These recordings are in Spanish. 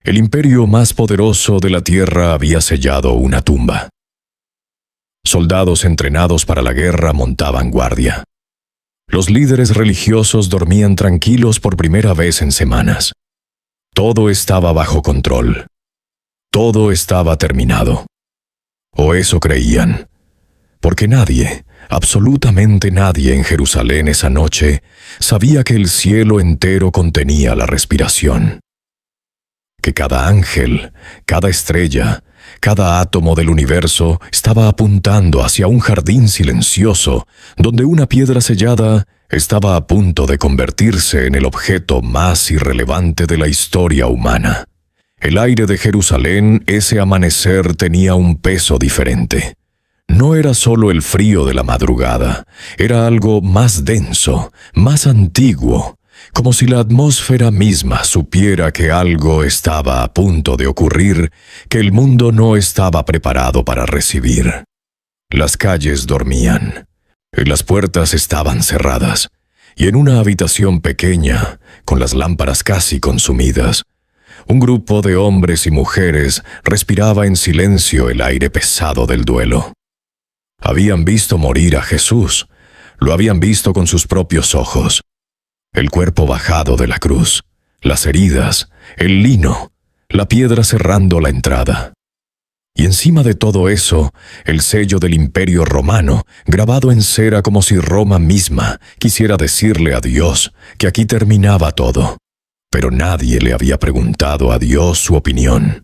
El imperio más poderoso de la tierra había sellado una tumba. Soldados entrenados para la guerra montaban guardia. Los líderes religiosos dormían tranquilos por primera vez en semanas. Todo estaba bajo control. Todo estaba terminado. O eso creían. Porque nadie, absolutamente nadie en Jerusalén esa noche, sabía que el cielo entero contenía la respiración. Que cada ángel, cada estrella, cada átomo del universo estaba apuntando hacia un jardín silencioso, donde una piedra sellada estaba a punto de convertirse en el objeto más irrelevante de la historia humana. El aire de Jerusalén ese amanecer tenía un peso diferente. No era solo el frío de la madrugada, era algo más denso, más antiguo, como si la atmósfera misma supiera que algo estaba a punto de ocurrir que el mundo no estaba preparado para recibir. Las calles dormían, las puertas estaban cerradas, y en una habitación pequeña, con las lámparas casi consumidas, un grupo de hombres y mujeres respiraba en silencio el aire pesado del duelo. Habían visto morir a Jesús, lo habían visto con sus propios ojos. El cuerpo bajado de la cruz, las heridas, el lino, la piedra cerrando la entrada. Y encima de todo eso, el sello del Imperio Romano, grabado en cera como si Roma misma quisiera decirle a Dios que aquí terminaba todo. Pero nadie le había preguntado a Dios su opinión.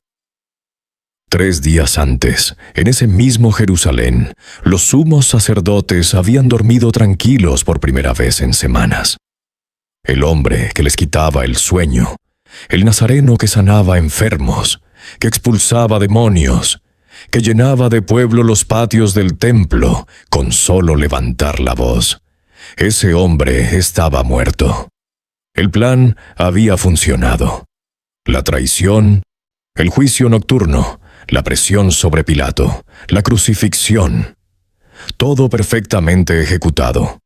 3 días antes, en ese mismo Jerusalén, los sumos sacerdotes habían dormido tranquilos por primera vez en semanas. El hombre que les quitaba el sueño, el nazareno que sanaba enfermos, que expulsaba demonios, que llenaba de pueblo los patios del templo con solo levantar la voz. Ese hombre estaba muerto. El plan había funcionado. La traición, el juicio nocturno, la presión sobre Pilato, la crucifixión, todo perfectamente ejecutado.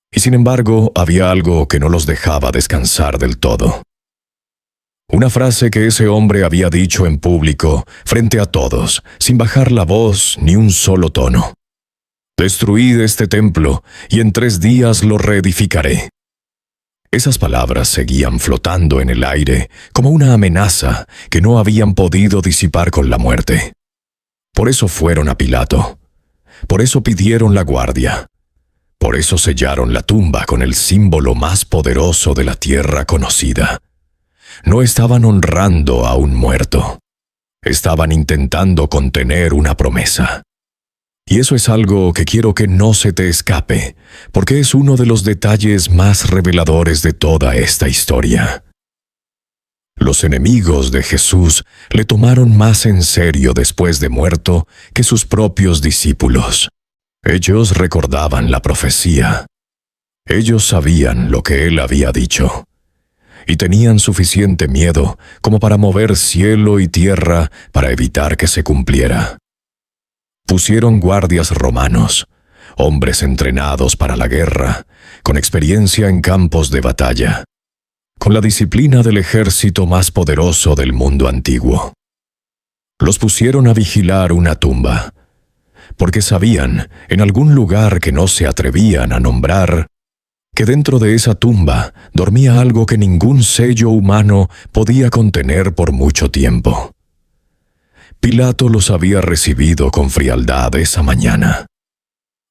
Y sin embargo, había algo que no los dejaba descansar del todo. Una frase que ese hombre había dicho en público, frente a todos, sin bajar la voz ni un solo tono. «Destruid este templo, y en 3 días lo reedificaré». Esas palabras seguían flotando en el aire como una amenaza que no habían podido disipar con la muerte. Por eso fueron a Pilato. Por eso pidieron la guardia. Por eso sellaron la tumba con el símbolo más poderoso de la tierra conocida. No estaban honrando a un muerto. Estaban intentando contener una promesa. Y eso es algo que quiero que no se te escape, porque es uno de los detalles más reveladores de toda esta historia. Los enemigos de Jesús le tomaron más en serio después de muerto que sus propios discípulos. Ellos recordaban la profecía. Ellos sabían lo que él había dicho. Y tenían suficiente miedo como para mover cielo y tierra para evitar que se cumpliera. Pusieron guardias romanos, hombres entrenados para la guerra, con experiencia en campos de batalla, con la disciplina del ejército más poderoso del mundo antiguo. Los pusieron a vigilar una tumba, porque sabían, en algún lugar que no se atrevían a nombrar, que dentro de esa tumba dormía algo que ningún sello humano podía contener por mucho tiempo. Pilato los había recibido con frialdad esa mañana.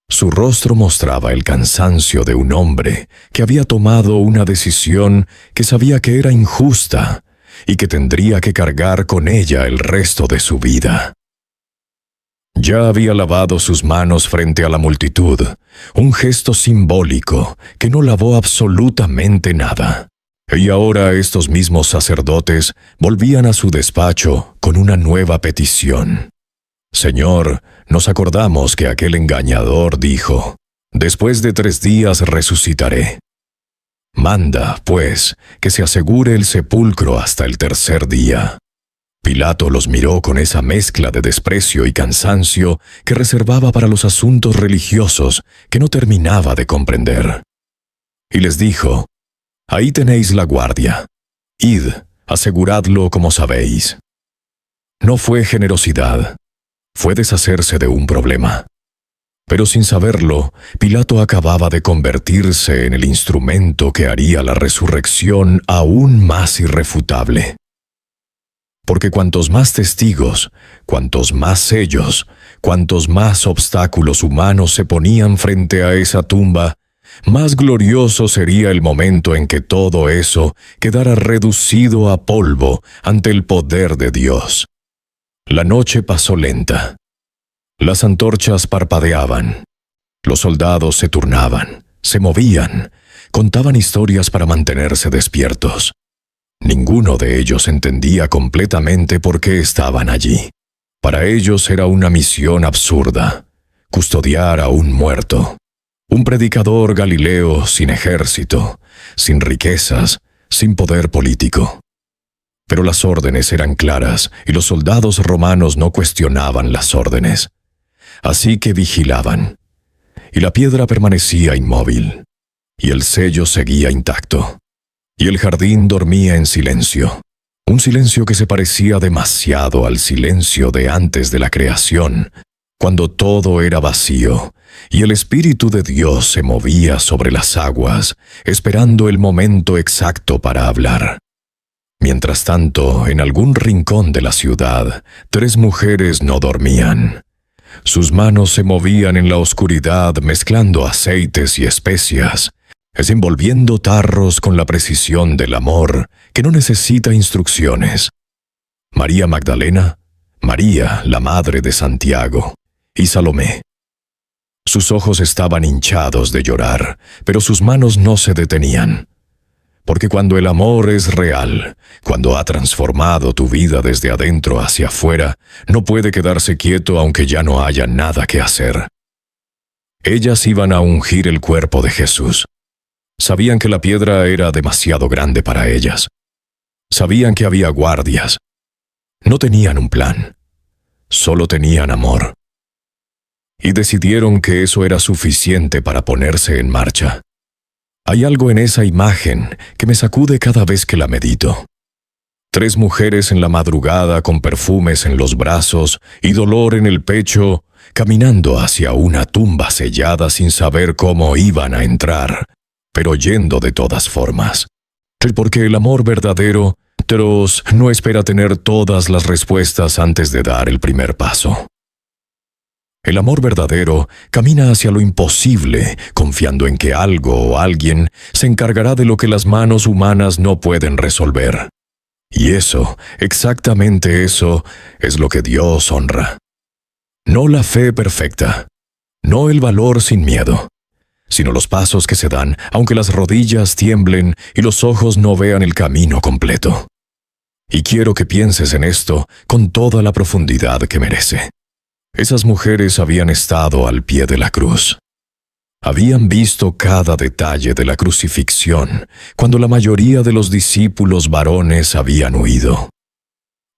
Su rostro mostraba el cansancio de un hombre que había tomado una decisión que sabía que era injusta y que tendría que cargar con ella el resto de su vida. Ya había lavado sus manos frente a la multitud, un gesto simbólico que no lavó absolutamente nada. Y ahora estos mismos sacerdotes volvían a su despacho con una nueva petición. «Señor, nos acordamos que aquel engañador dijo, después de 3 días resucitaré. Manda, pues, que se asegure el sepulcro hasta el 3er día». Pilato los miró con esa mezcla de desprecio y cansancio que reservaba para los asuntos religiosos que no terminaba de comprender. Y les dijo, «Ahí tenéis la guardia. Id, Aseguradlo como sabéis. No fue generosidad, fue deshacerse de un problema. Pero sin saberlo, Pilato acababa de convertirse en el instrumento que haría la resurrección aún más irrefutable. Porque cuantos más testigos, cuantos más sellos, cuantos más obstáculos humanos se ponían frente a esa tumba, más glorioso sería el momento en que todo eso quedara reducido a polvo ante el poder de Dios. La noche pasó lenta. Las antorchas parpadeaban. Los soldados se turnaban, se movían, contaban historias para mantenerse despiertos. Ninguno de ellos entendía completamente por qué estaban allí. Para ellos era una misión absurda: custodiar a un muerto. Un predicador galileo sin ejército, sin riquezas, sin poder político. Pero las órdenes eran claras y los soldados romanos no cuestionaban las órdenes. Así que vigilaban. Y la piedra permanecía inmóvil. Y el sello seguía intacto. Y el jardín dormía en silencio. Un silencio que se parecía demasiado al silencio de antes de la creación, cuando todo era vacío, y el Espíritu de Dios se movía sobre las aguas, esperando el momento exacto para hablar. Mientras tanto, en algún rincón de la ciudad, 3 mujeres no dormían. Sus manos se movían en la oscuridad mezclando aceites y especias, desenvolviendo tarros con la precisión del amor que no necesita instrucciones. María Magdalena, María, la madre de Santiago, y Salomé. Sus ojos estaban hinchados de llorar, pero sus manos no se detenían. Porque cuando el amor es real, cuando ha transformado tu vida desde adentro hacia afuera, no puede quedarse quieto aunque ya no haya nada que hacer. Ellas iban a ungir el cuerpo de Jesús. Sabían que la piedra era demasiado grande para ellas. Sabían que había guardias. No tenían un plan. Solo tenían amor. Y decidieron que eso era suficiente para ponerse en marcha. Hay algo en esa imagen que me sacude cada vez que la medito. 3 mujeres en la madrugada con perfumes en los brazos y dolor en el pecho, caminando hacia una tumba sellada sin saber cómo iban a entrar, pero yendo de todas formas. Porque el amor verdadero, no espera tener todas las respuestas antes de dar el primer paso. El amor verdadero camina hacia lo imposible, confiando en que algo o alguien se encargará de lo que las manos humanas no pueden resolver. Y eso, exactamente eso, es lo que Dios honra. No la fe perfecta, no el valor sin miedo, sino los pasos que se dan aunque las rodillas tiemblen y los ojos no vean el camino completo. Y quiero que pienses en esto con toda la profundidad que merece. Esas mujeres habían estado al pie de la cruz. Habían visto cada detalle de la crucifixión cuando la mayoría de los discípulos varones habían huido.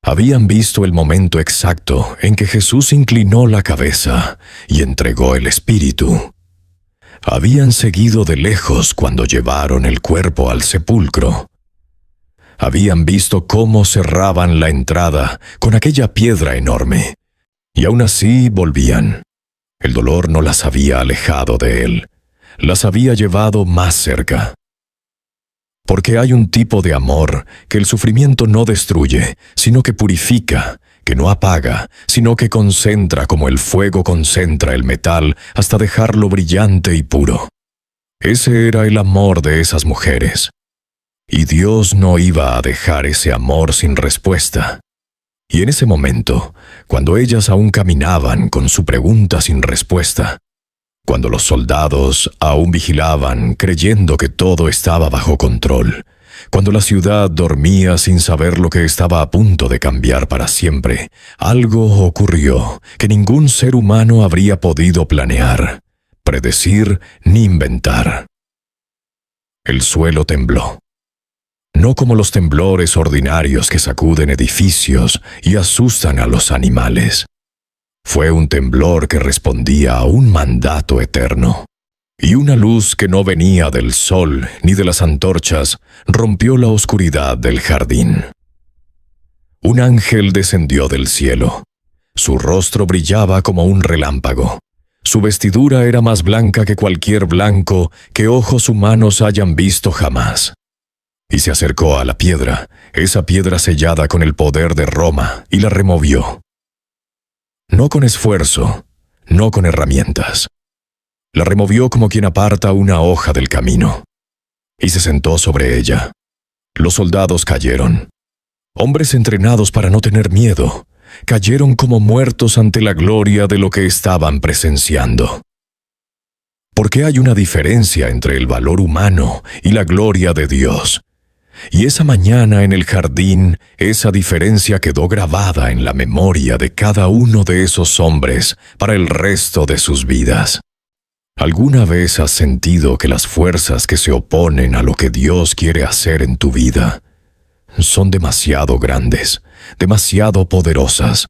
Habían visto el momento exacto en que Jesús inclinó la cabeza y entregó el espíritu. Habían seguido de lejos cuando llevaron el cuerpo al sepulcro. Habían visto cómo cerraban la entrada con aquella piedra enorme. Y aún así volvían. El dolor no las había alejado de él, las había llevado más cerca. Porque hay un tipo de amor que el sufrimiento no destruye, sino que purifica, que no apaga, sino que concentra como el fuego concentra el metal hasta dejarlo brillante y puro. Ese era el amor de esas mujeres. Y Dios no iba a dejar ese amor sin respuesta. Y en ese momento, cuando ellas aún caminaban con su pregunta sin respuesta, cuando los soldados aún vigilaban creyendo que todo estaba bajo control, cuando la ciudad dormía sin saber lo que estaba a punto de cambiar para siempre, algo ocurrió que ningún ser humano habría podido planear, predecir ni inventar. El suelo tembló. No como los temblores ordinarios que sacuden edificios y asustan a los animales. Fue un temblor que respondía a un mandato eterno. Y una luz que no venía del sol ni de las antorchas rompió la oscuridad del jardín. Un ángel descendió del cielo. Su rostro brillaba como un relámpago. Su vestidura era más blanca que cualquier blanco que ojos humanos hayan visto jamás. Y se acercó a la piedra, esa piedra sellada con el poder de Roma, y la removió. No con esfuerzo, no con herramientas. La removió como quien aparta una hoja del camino. Y se sentó sobre ella. Los soldados cayeron. Hombres entrenados para no tener miedo, cayeron como muertos ante la gloria de lo que estaban presenciando. Porque hay una diferencia entre el valor humano y la gloria de Dios. Y esa mañana en el jardín, esa diferencia quedó grabada en la memoria de cada uno de esos hombres para el resto de sus vidas. ¿Alguna vez has sentido que las fuerzas que se oponen a lo que Dios quiere hacer en tu vida son demasiado grandes, demasiado poderosas,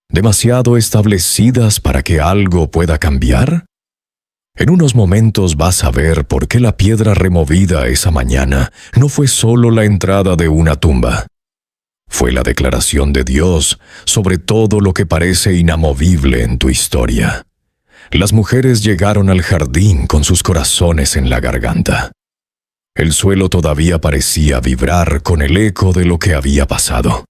demasiado establecidas para que algo pueda cambiar? En unos momentos vas a ver por qué la piedra removida esa mañana no fue solo la entrada de una tumba. Fue la declaración de Dios sobre todo lo que parece inamovible en tu historia. Las mujeres llegaron al jardín con sus corazones en la garganta. El suelo todavía parecía vibrar con el eco de lo que había pasado.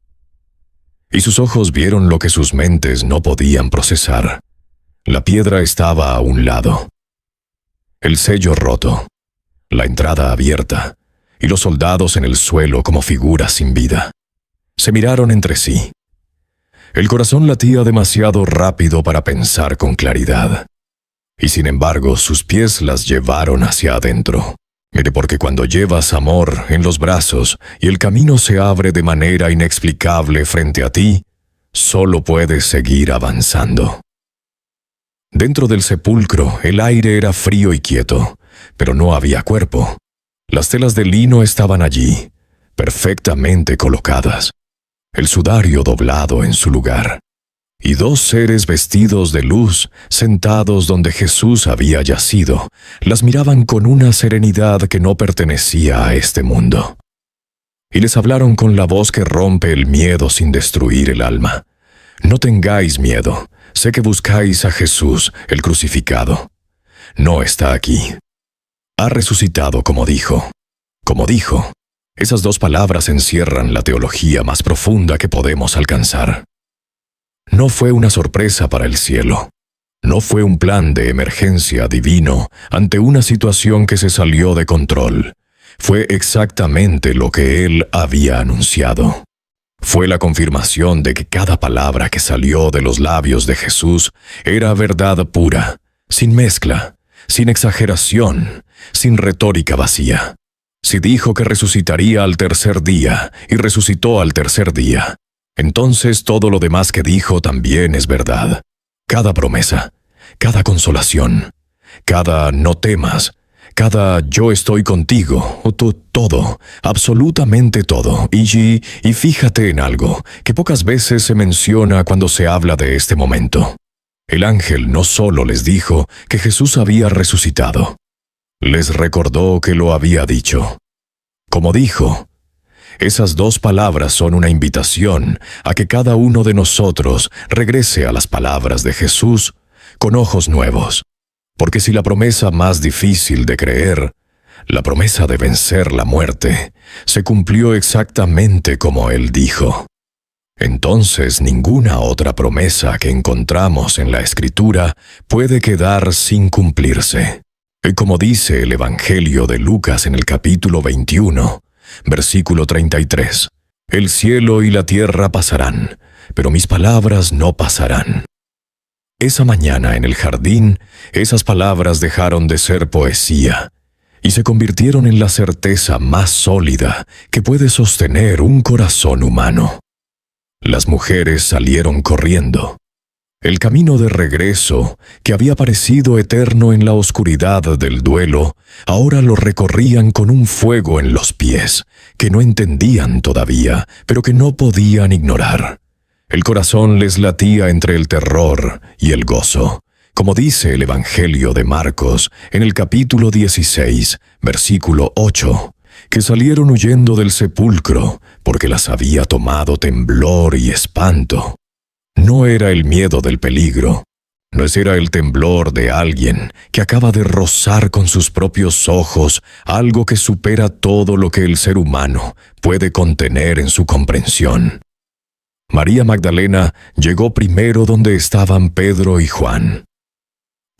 Y sus ojos vieron lo que sus mentes no podían procesar. La piedra estaba a un lado. El sello roto, la entrada abierta, y los soldados en el suelo como figuras sin vida. Se miraron entre sí. El corazón latía demasiado rápido para pensar con claridad. Y sin embargo, sus pies las llevaron hacia adentro. Mire, porque cuando llevas amor en los brazos y el camino se abre de manera inexplicable frente a ti, solo puedes seguir avanzando. Dentro del sepulcro, el aire era frío y quieto, pero no había cuerpo. Las telas de lino estaban allí, perfectamente colocadas, el sudario doblado en su lugar, y dos seres vestidos de luz, sentados donde Jesús había yacido, las miraban con una serenidad que no pertenecía a este mundo. Y les hablaron con la voz que rompe el miedo sin destruir el alma. No tengáis miedo. Sé que buscáis a Jesús, el crucificado. No está aquí. Ha resucitado como dijo. Como dijo. Esas dos palabras encierran la teología más profunda que podemos alcanzar. No fue una sorpresa para el cielo. No fue un plan de emergencia divino ante una situación que se salió de control. Fue exactamente lo que Él había anunciado. Fue la confirmación de que cada palabra que salió de los labios de Jesús era verdad pura, sin mezcla, sin exageración, sin retórica vacía. Si dijo que resucitaría al tercer día y resucitó al tercer día, entonces todo lo demás que dijo también es verdad. Cada promesa, cada consolación, cada no temas, cada yo estoy contigo, o todo, absolutamente todo. Y fíjate en algo que pocas veces se menciona cuando se habla de este momento. El ángel no solo les dijo que Jesús había resucitado, les recordó que lo había dicho. Como dijo, esas dos palabras son una invitación a que cada uno de nosotros regrese a las palabras de Jesús con ojos nuevos. Porque si la promesa más difícil de creer, la promesa de vencer la muerte, se cumplió exactamente como Él dijo, entonces ninguna otra promesa que encontramos en la Escritura puede quedar sin cumplirse. Y como dice el Evangelio de Lucas en el capítulo 21, versículo 33, el cielo y la tierra pasarán, pero mis palabras no pasarán. Esa mañana en el jardín, esas palabras dejaron de ser poesía y se convirtieron en la certeza más sólida que puede sostener un corazón humano. Las mujeres salieron corriendo. El camino de regreso, que había parecido eterno en la oscuridad del duelo, ahora lo recorrían con un fuego en los pies, que no entendían todavía, pero que no podían ignorar. El corazón les latía entre el terror y el gozo, como dice el Evangelio de Marcos en el capítulo 16, versículo 8, que salieron huyendo del sepulcro, porque las había tomado temblor y espanto. No era el miedo del peligro, no era el temblor de alguien que acaba de rozar con sus propios ojos algo que supera todo lo que el ser humano puede contener en su comprensión. María Magdalena llegó primero donde estaban Pedro y Juan.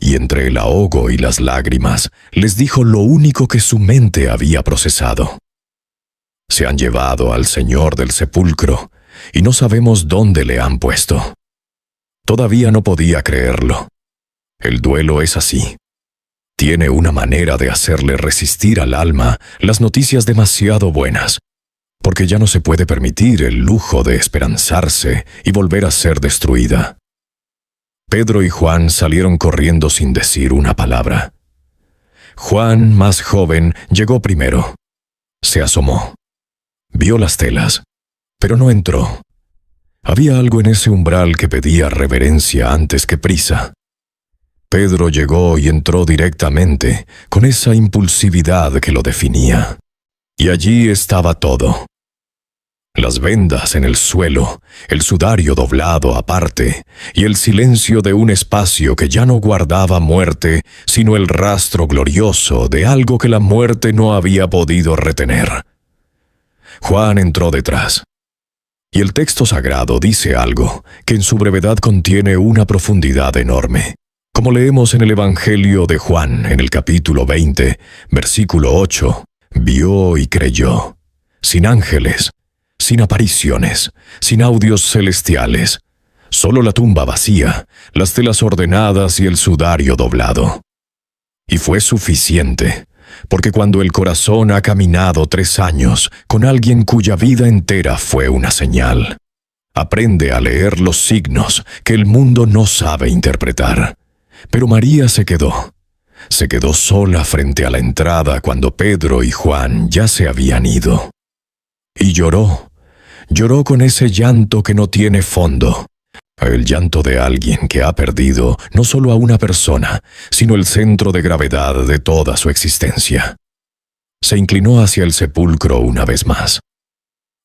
Y entre el ahogo y las lágrimas les dijo lo único que su mente había procesado. Se han llevado al Señor del sepulcro y no sabemos dónde le han puesto. Todavía no podía creerlo. El duelo es así. Tiene una manera de hacerle resistir al alma las noticias demasiado buenas, porque ya no se puede permitir el lujo de esperanzarse y volver a ser destruida. Pedro y Juan salieron corriendo sin decir una palabra. Juan, más joven, llegó primero. Se asomó. Vio las telas, pero no entró. Había algo en ese umbral que pedía reverencia antes que prisa. Pedro llegó y entró directamente, con esa impulsividad que lo definía. Y allí estaba todo. Las vendas en el suelo, el sudario doblado aparte, y el silencio de un espacio que ya no guardaba muerte, sino el rastro glorioso de algo que la muerte no había podido retener. Juan entró detrás. Y el texto sagrado dice algo que en su brevedad contiene una profundidad enorme. Como leemos en el Evangelio de Juan, en el capítulo 20, versículo 8, vio y creyó, sin ángeles, sin apariciones, sin audios celestiales, solo la tumba vacía, las telas ordenadas y el sudario doblado. Y fue suficiente, porque cuando el corazón ha caminado 3 años con alguien cuya vida entera fue una señal, aprende a leer los signos que el mundo no sabe interpretar. Pero María se quedó sola frente a la entrada cuando Pedro y Juan ya se habían ido. Y lloró con ese llanto que no tiene fondo, el llanto de alguien que ha perdido no solo a una persona, sino el centro de gravedad de toda su existencia. Se inclinó hacia el sepulcro una vez más,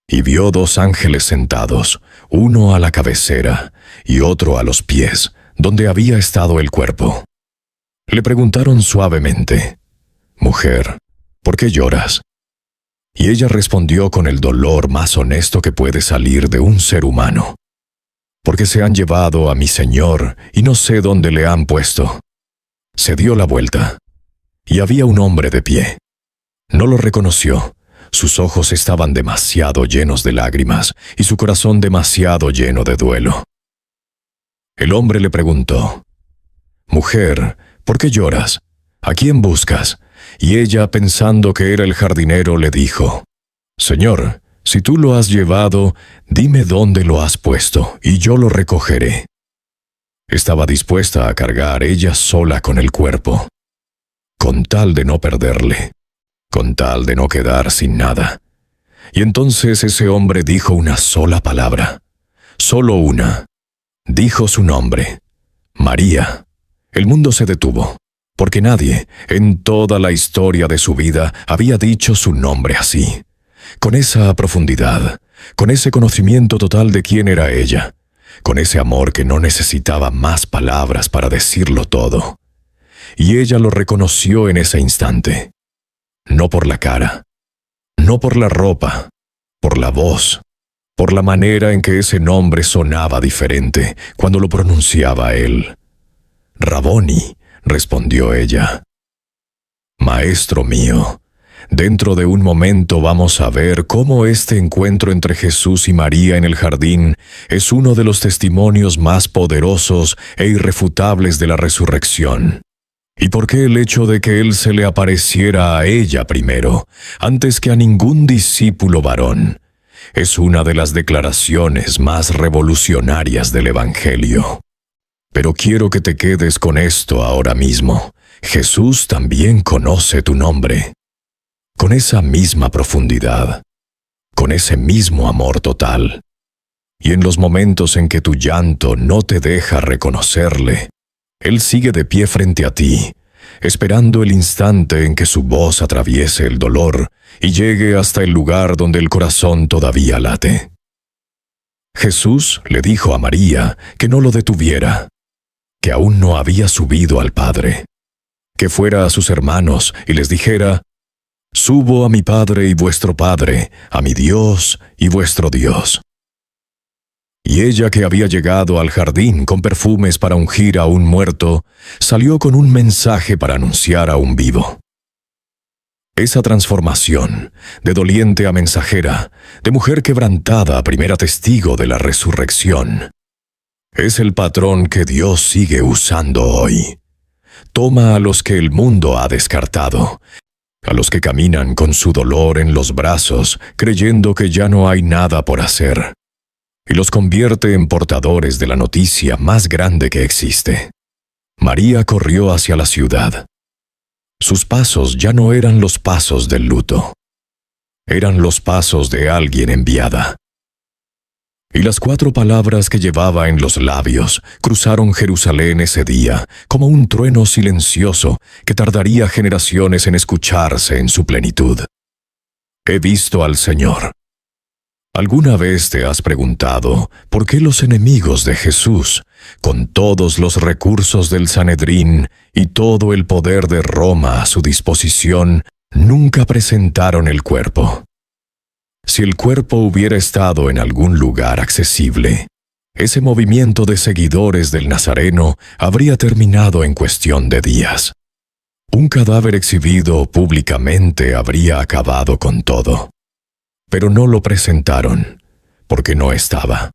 y vio 2 ángeles sentados, uno a la cabecera y otro a los pies, donde había estado el cuerpo. Le preguntaron suavemente, «Mujer, ¿por qué lloras?» Y ella respondió con el dolor más honesto que puede salir de un ser humano. «Porque se han llevado a mi Señor y no sé dónde le han puesto». Se dio la vuelta, y había un hombre de pie. No lo reconoció. Sus ojos estaban demasiado llenos de lágrimas y su corazón demasiado lleno de duelo. El hombre le preguntó, «Mujer, ¿por qué lloras? ¿A quién buscas?» Y ella, pensando que era el jardinero, le dijo, «Señor, si tú lo has llevado, dime dónde lo has puesto, y yo lo recogeré». Estaba dispuesta a cargar ella sola con el cuerpo, con tal de no perderle, con tal de no quedar sin nada. Y entonces ese hombre dijo una sola palabra, solo una. Dijo su nombre, María. El mundo se detuvo, porque nadie, en toda la historia de su vida, había dicho su nombre así, con esa profundidad, con ese conocimiento total de quién era ella, con ese amor que no necesitaba más palabras para decirlo todo. Y ella lo reconoció en ese instante, no por la cara, no por la ropa, por la voz, por la manera en que ese nombre sonaba diferente cuando lo pronunciaba él. «Raboni», respondió ella. «Maestro mío». Dentro de un momento vamos a ver cómo este encuentro entre Jesús y María en el jardín es uno de los testimonios más poderosos e irrefutables de la resurrección. Y por qué el hecho de que Él se le apareciera a ella primero, antes que a ningún discípulo varón, es una de las declaraciones más revolucionarias del Evangelio. Pero quiero que te quedes con esto ahora mismo. Jesús también conoce tu nombre. Con esa misma profundidad, con ese mismo amor total. Y en los momentos en que tu llanto no te deja reconocerle, Él sigue de pie frente a ti, esperando el instante en que su voz atraviese el dolor y llegue hasta el lugar donde el corazón todavía late. Jesús le dijo a María que no lo detuviera, que aún no había subido al Padre, que fuera a sus hermanos y les dijera: «Subo a mi Padre y vuestro Padre, a mi Dios y vuestro Dios». Y ella, que había llegado al jardín con perfumes para ungir a un muerto, salió con un mensaje para anunciar a un vivo. Esa transformación, de doliente a mensajera, de mujer quebrantada a primera testigo de la resurrección, es el patrón que Dios sigue usando hoy. Toma a los que el mundo ha descartado, a los que caminan con su dolor en los brazos, creyendo que ya no hay nada por hacer, y los convierte en portadores de la noticia más grande que existe. María corrió hacia la ciudad. Sus pasos ya no eran los pasos del luto. Eran los pasos de alguien enviada. Y las 4 palabras que llevaba en los labios cruzaron Jerusalén ese día como un trueno silencioso que tardaría generaciones en escucharse en su plenitud. He visto al Señor. ¿Alguna vez te has preguntado por qué los enemigos de Jesús, con todos los recursos del Sanedrín y todo el poder de Roma a su disposición, nunca presentaron el cuerpo? Si el cuerpo hubiera estado en algún lugar accesible, ese movimiento de seguidores del Nazareno habría terminado en cuestión de días. Un cadáver exhibido públicamente habría acabado con todo. Pero no lo presentaron, porque no estaba.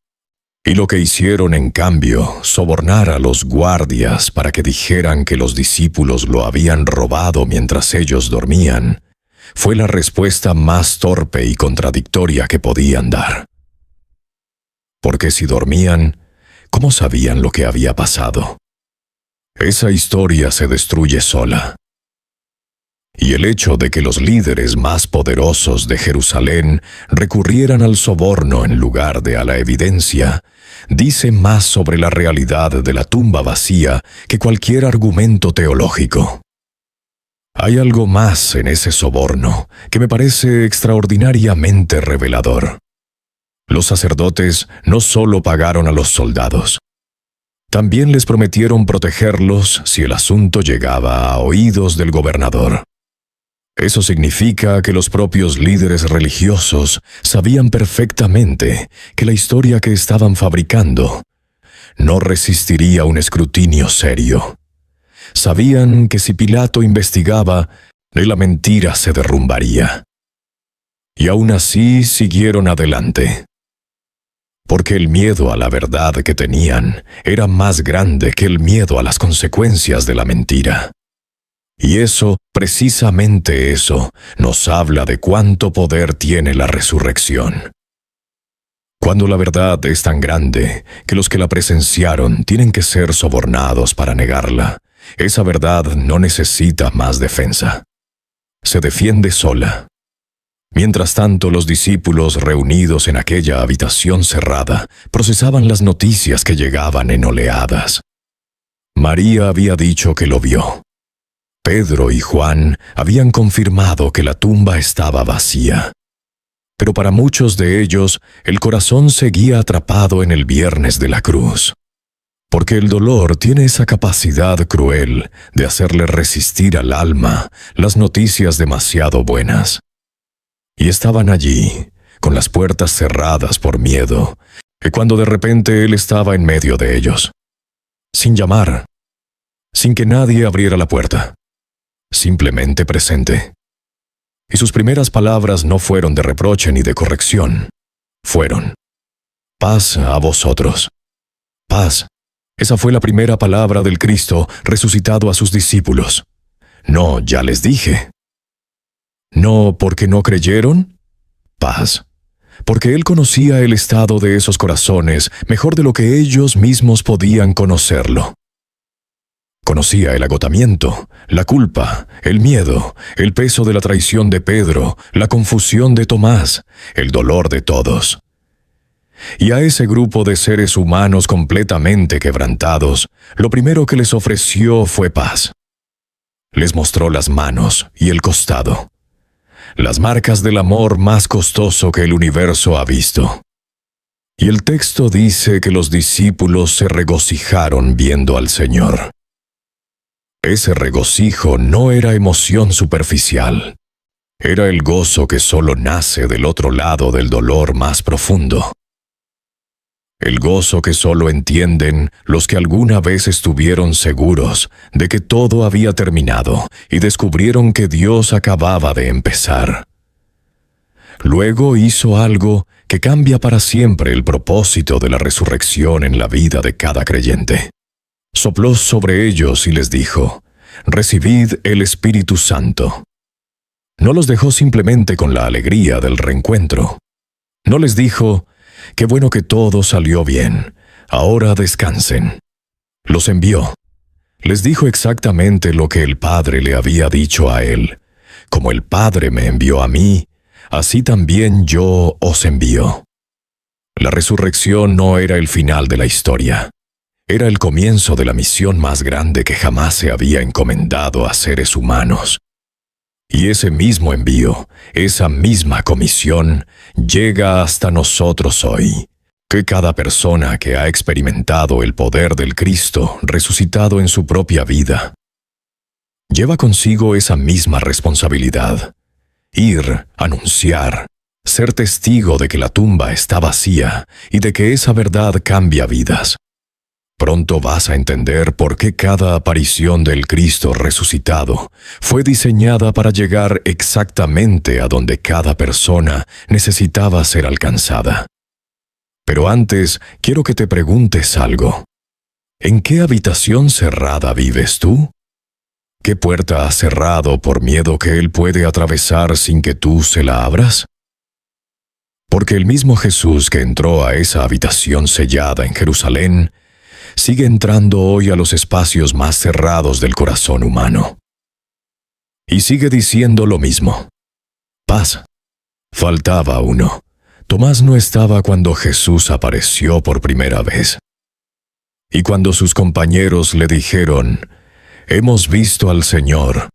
Y lo que hicieron, en cambio, sobornar a los guardias para que dijeran que los discípulos lo habían robado mientras ellos dormían, fue la respuesta más torpe y contradictoria que podían dar. Porque si dormían, ¿cómo sabían lo que había pasado? Esa historia se destruye sola. Y el hecho de que los líderes más poderosos de Jerusalén recurrieran al soborno en lugar de a la evidencia, dice más sobre la realidad de la tumba vacía que cualquier argumento teológico. Hay algo más en ese soborno que me parece extraordinariamente revelador. Los sacerdotes no solo pagaron a los soldados, también les prometieron protegerlos si el asunto llegaba a oídos del gobernador. Eso significa que los propios líderes religiosos sabían perfectamente que la historia que estaban fabricando no resistiría un escrutinio serio. Sabían que si Pilato investigaba, la mentira se derrumbaría. Y aún así siguieron adelante. Porque el miedo a la verdad que tenían era más grande que el miedo a las consecuencias de la mentira. Y eso, precisamente eso, nos habla de cuánto poder tiene la resurrección. Cuando la verdad es tan grande que los que la presenciaron tienen que ser sobornados para negarla, esa verdad no necesita más defensa. Se defiende sola. Mientras tanto, los discípulos reunidos en aquella habitación cerrada procesaban las noticias que llegaban en oleadas. María había dicho que lo vio. Pedro y Juan habían confirmado que la tumba estaba vacía. Pero para muchos de ellos, el corazón seguía atrapado en el viernes de la cruz. Porque el dolor tiene esa capacidad cruel de hacerle resistir al alma las noticias demasiado buenas. Y estaban allí, con las puertas cerradas por miedo, y cuando de repente él estaba en medio de ellos. Sin llamar, sin que nadie abriera la puerta. Simplemente presente. Y sus primeras palabras no fueron de reproche ni de corrección. Fueron: paz a vosotros. Paz. Esa fue la primera palabra del Cristo resucitado a sus discípulos. No, ya les dije. No, porque no creyeron. Paz. Porque Él conocía el estado de esos corazones mejor de lo que ellos mismos podían conocerlo. Conocía el agotamiento, la culpa, el miedo, el peso de la traición de Pedro, la confusión de Tomás, el dolor de todos. Y a ese grupo de seres humanos completamente quebrantados, lo primero que les ofreció fue paz. Les mostró las manos y el costado, las marcas del amor más costoso que el universo ha visto. Y el texto dice que los discípulos se regocijaron viendo al Señor. Ese regocijo no era emoción superficial. Era el gozo que solo nace del otro lado del dolor más profundo. El gozo que solo entienden los que alguna vez estuvieron seguros de que todo había terminado y descubrieron que Dios acababa de empezar. Luego hizo algo que cambia para siempre el propósito de la resurrección en la vida de cada creyente. Sopló sobre ellos y les dijo: «Recibid el Espíritu Santo». No los dejó simplemente con la alegría del reencuentro. No les dijo: «Qué bueno que todo salió bien, ahora descansen». Los envió. Les dijo exactamente lo que el Padre le había dicho a él: «Como el Padre me envió a mí, así también yo os envío». La resurrección no era el final de la historia. Era el comienzo de la misión más grande que jamás se había encomendado a seres humanos. Y ese mismo envío, esa misma comisión, llega hasta nosotros hoy. Que cada persona que ha experimentado el poder del Cristo resucitado en su propia vida, lleva consigo esa misma responsabilidad. Ir, anunciar, ser testigo de que la tumba está vacía y de que esa verdad cambia vidas. Pronto vas a entender por qué cada aparición del Cristo resucitado fue diseñada para llegar exactamente a donde cada persona necesitaba ser alcanzada. Pero antes, quiero que te preguntes algo. ¿En qué habitación cerrada vives tú? ¿Qué puerta has cerrado por miedo que Él puede atravesar sin que tú se la abras? Porque el mismo Jesús que entró a esa habitación sellada en Jerusalén, sigue entrando hoy a los espacios más cerrados del corazón humano. Y sigue diciendo lo mismo: paz. Faltaba uno. Tomás no estaba cuando Jesús apareció por primera vez. Y cuando sus compañeros le dijeron: «Hemos visto al Señor»,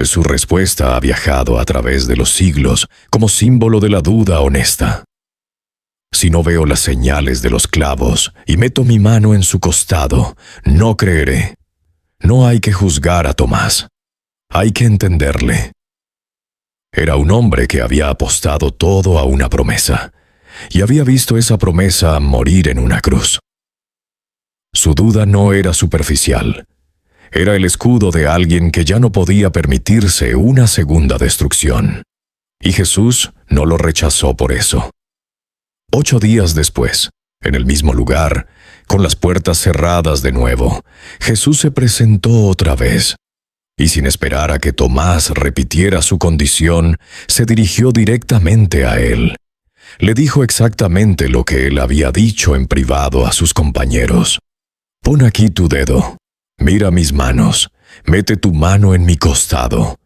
su respuesta ha viajado a través de los siglos como símbolo de la duda honesta. Si no veo las señales de los clavos y meto mi mano en su costado, no creeré. No hay que juzgar a Tomás. Hay que entenderle. Era un hombre que había apostado todo a una promesa, y había visto esa promesa morir en una cruz. Su duda no era superficial. Era el escudo de alguien que ya no podía permitirse una segunda destrucción. Y Jesús no lo rechazó por eso. 8 días después, en el mismo lugar, con las puertas cerradas de nuevo, Jesús se presentó otra vez. Y sin esperar a que Tomás repitiera su condición, se dirigió directamente a él. Le dijo exactamente lo que él había dicho en privado a sus compañeros: «Pon aquí tu dedo, mira mis manos, mete tu mano en mi costado.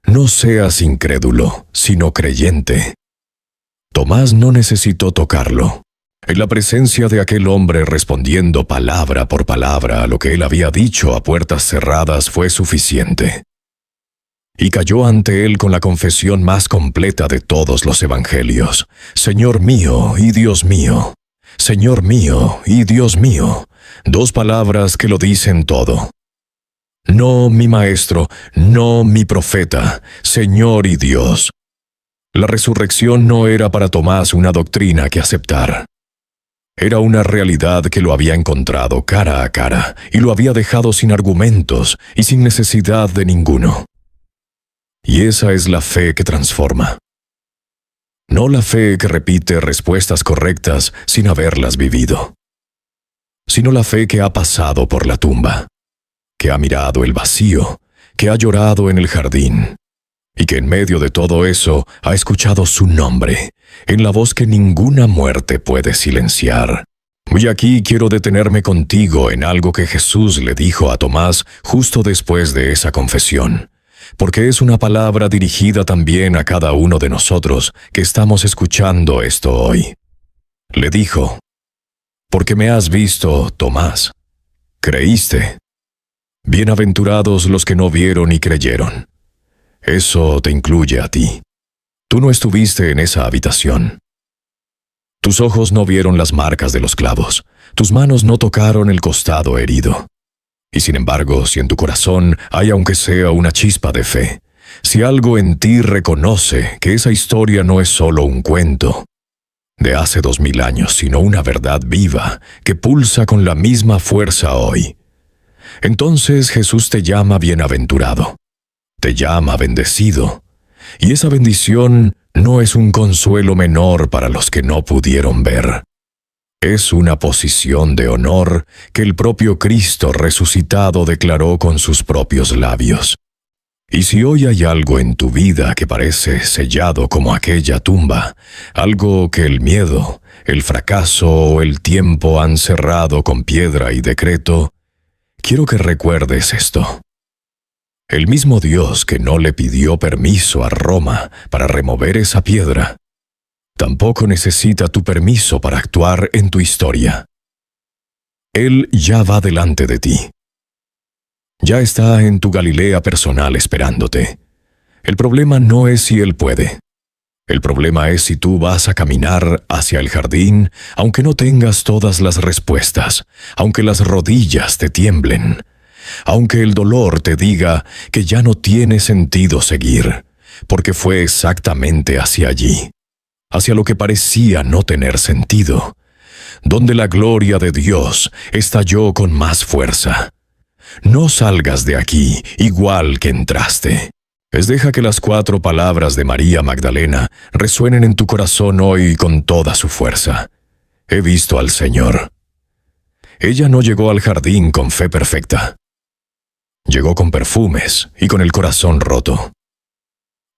No seas incrédulo, sino creyente». Tomás no necesitó tocarlo. En la presencia de aquel hombre respondiendo palabra por palabra a lo que él había dicho a puertas cerradas fue suficiente. Y cayó ante él con la confesión más completa de todos los evangelios: «Señor mío y Dios mío, Señor mío y Dios mío», 2 palabras que lo dicen todo. No mi maestro, no mi profeta, Señor y Dios. La resurrección no era para Tomás una doctrina que aceptar. Era una realidad que lo había encontrado cara a cara y lo había dejado sin argumentos y sin necesidad de ninguno. Y esa es la fe que transforma. No la fe que repite respuestas correctas sin haberlas vivido, sino la fe que ha pasado por la tumba, que ha mirado el vacío, que ha llorado en el jardín, y que en medio de todo eso ha escuchado su nombre, en la voz que ninguna muerte puede silenciar. Y aquí quiero detenerme contigo en algo que Jesús le dijo a Tomás justo después de esa confesión, porque es una palabra dirigida también a cada uno de nosotros que estamos escuchando esto hoy. Le dijo: «Porque me has visto, Tomás, creíste». Bienaventurados los que no vieron y creyeron. Eso te incluye a ti. Tú no estuviste en esa habitación. Tus ojos no vieron las marcas de los clavos. Tus manos no tocaron el costado herido. Y sin embargo, si en tu corazón hay aunque sea una chispa de fe, si algo en ti reconoce que esa historia no es solo un cuento de hace 2000 años, sino una verdad viva que pulsa con la misma fuerza hoy, entonces Jesús te llama bienaventurado, te llama bendecido, y esa bendición no es un consuelo menor para los que no pudieron ver. Es una posición de honor que el propio Cristo resucitado declaró con sus propios labios. Y si hoy hay algo en tu vida que parece sellado como aquella tumba, algo que el miedo, el fracaso o el tiempo han cerrado con piedra y decreto, quiero que recuerdes esto. El mismo Dios que no le pidió permiso a Roma para remover esa piedra, tampoco necesita tu permiso para actuar en tu historia. Él ya va delante de ti. Ya está en tu Galilea personal esperándote. El problema no es si Él puede. El problema es si tú vas a caminar hacia el jardín, aunque no tengas todas las respuestas, aunque las rodillas te tiemblen, aunque el dolor te diga que ya no tiene sentido seguir, porque fue exactamente hacia allí, hacia lo que parecía no tener sentido, donde la gloria de Dios estalló con más fuerza. No salgas de aquí igual que entraste. Deja que las 4 palabras de María Magdalena resuenen en tu corazón hoy con toda su fuerza. He visto al Señor. Ella no llegó al jardín con fe perfecta. Llegó con perfumes y con el corazón roto.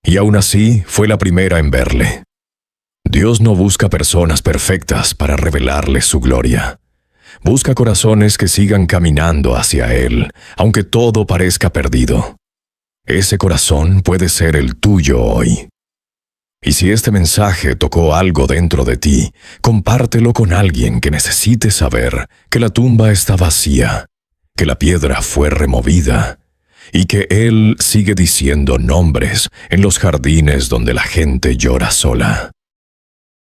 Y aún así fue la primera en verle. Dios no busca personas perfectas para revelarles su gloria. Busca corazones que sigan caminando hacia Él, aunque todo parezca perdido. Ese corazón puede ser el tuyo hoy. Y si este mensaje tocó algo dentro de ti, compártelo con alguien que necesite saber que la tumba está vacía, que la piedra fue removida, y que Él sigue diciendo nombres en los jardines donde la gente llora sola.